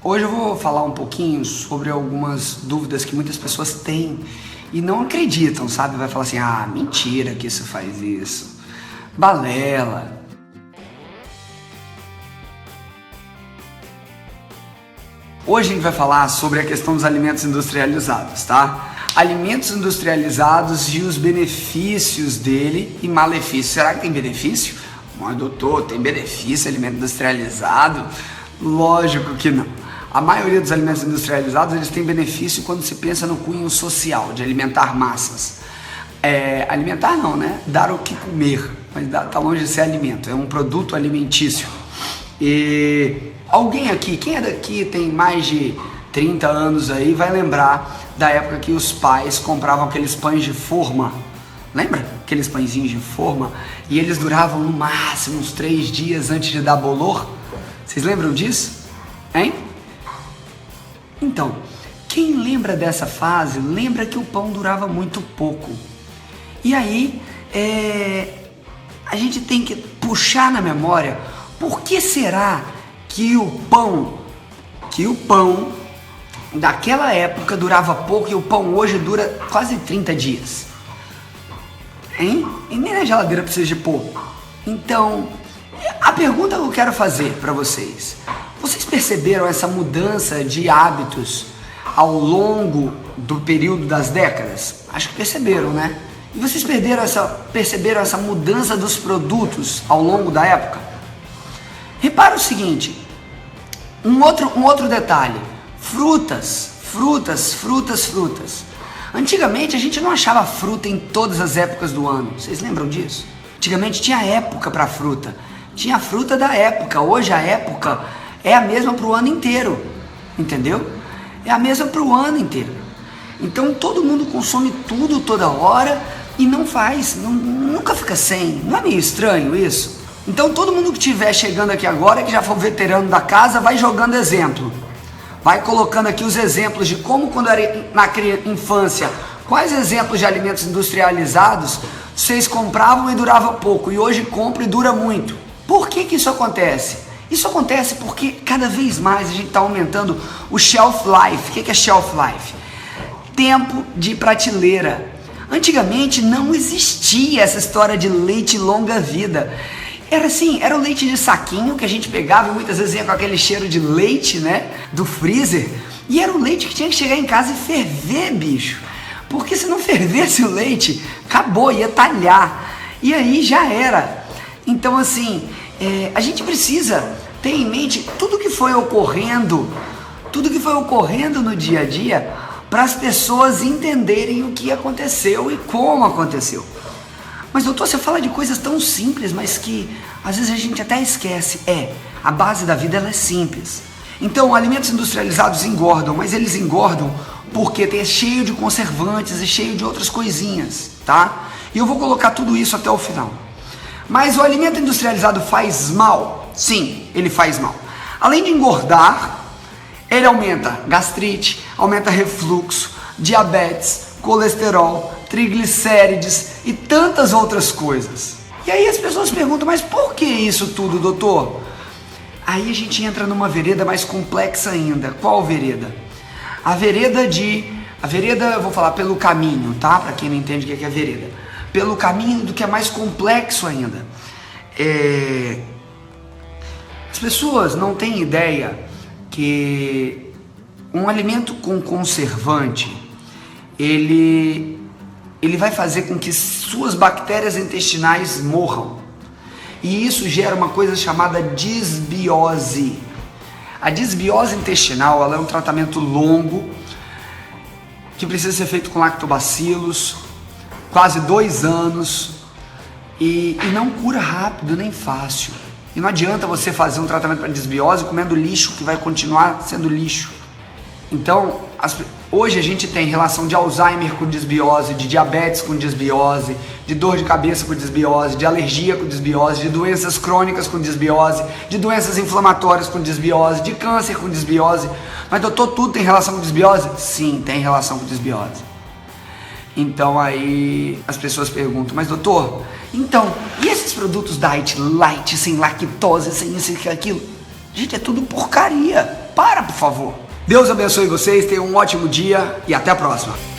Hoje eu vou falar um pouquinho sobre algumas dúvidas que muitas pessoas têm e não acreditam, sabe? Vai falar assim, ah, mentira que isso faz isso, balela. Hoje a gente vai falar sobre a questão dos alimentos industrializados, tá? Alimentos industrializados e os benefícios dele e malefícios. Será que tem benefício? Mas doutor, tem benefício alimento industrializado? Lógico que não. A maioria dos alimentos industrializados, eles têm benefício quando se pensa no cunho social, de alimentar massas. Alimentar não, né? Dar o que comer, mas tá longe de ser alimento, é um produto alimentício. E alguém aqui, quem é daqui tem mais de 30 anos aí, vai lembrar da época que os pais compravam aqueles pães de forma. Lembra? Aqueles pãezinhos de forma? E eles duravam no máximo uns 3 dias antes de dar bolor. Vocês lembram disso? Hein? Então, quem lembra dessa fase, lembra que o pão durava muito pouco. E aí, a gente tem que puxar na memória, por que será que o pão daquela época durava pouco e o pão hoje dura quase 30 dias? Hein? E nem na geladeira precisa de pôr. Então, a pergunta que eu quero fazer para vocês perceberam essa mudança de hábitos ao longo do período das décadas? Acho que perceberam, né? E vocês perceberam essa mudança dos produtos ao longo da época? Repara o seguinte, um outro detalhe, frutas. Antigamente a gente não achava fruta em todas as épocas do ano, vocês lembram disso? Antigamente tinha época para fruta, tinha a fruta da época, hoje a época é a mesma para o ano inteiro, entendeu? É a mesma para o ano inteiro. Então todo mundo consome tudo toda hora e nunca fica sem. Não é meio estranho isso? Então todo mundo que estiver chegando aqui agora, que já for veterano da casa, vai jogando exemplo. Vai colocando aqui os exemplos de como quando era na infância, quais exemplos de alimentos industrializados vocês compravam e durava pouco e hoje compram e dura muito. Por que isso acontece? Isso acontece porque cada vez mais a gente está aumentando o shelf life. O que é shelf life? Tempo de prateleira. Antigamente não existia essa história de leite longa vida. Era assim, era o leite de saquinho que a gente pegava e muitas vezes ia com aquele cheiro de leite, né, do freezer. E era o leite que tinha que chegar em casa e ferver, bicho. Porque se não fervesse o leite, acabou, ia talhar. E aí já era. Então assim, a gente precisa ter em mente tudo que foi ocorrendo no dia a dia para as pessoas entenderem o que aconteceu e como aconteceu. Mas doutor, você fala de coisas tão simples, mas que às vezes a gente até esquece. A base da vida ela é simples. Então, alimentos industrializados engordam, mas eles engordam porque é cheio de conservantes e cheio de outras coisinhas, tá? E eu vou colocar tudo isso até o final. Mas o alimento industrializado faz mal? Sim, ele faz mal. Além de engordar, ele aumenta gastrite, aumenta refluxo, diabetes, colesterol, triglicérides e tantas outras coisas. E aí as pessoas perguntam, mas por que isso tudo, doutor? Aí a gente entra numa vereda mais complexa ainda. Qual vereda? A vereda, eu vou falar pelo caminho, tá? Para quem não entende o que é vereda. Pelo caminho do que é mais complexo ainda. As pessoas não têm ideia que um alimento com conservante, ele vai fazer com que suas bactérias intestinais morram. E isso gera uma coisa chamada disbiose. A disbiose intestinal, ela é um tratamento longo, que precisa ser feito com lactobacilos, quase 2 anos, e não cura rápido nem fácil. E não adianta você fazer um tratamento para disbiose comendo lixo que vai continuar sendo lixo. Então, hoje a gente tem relação de Alzheimer com disbiose, de diabetes com disbiose, de dor de cabeça com disbiose, de alergia com disbiose, de doenças crônicas com disbiose, de doenças inflamatórias com disbiose, de câncer com disbiose. Mas doutor, tudo tem relação com disbiose? Sim, tem relação com disbiose. Então aí as pessoas perguntam, mas doutor, então, e esses produtos diet light, sem lactose, sem isso e aquilo? Gente, é tudo porcaria. Para, por favor. Deus abençoe vocês, tenham um ótimo dia e até a próxima.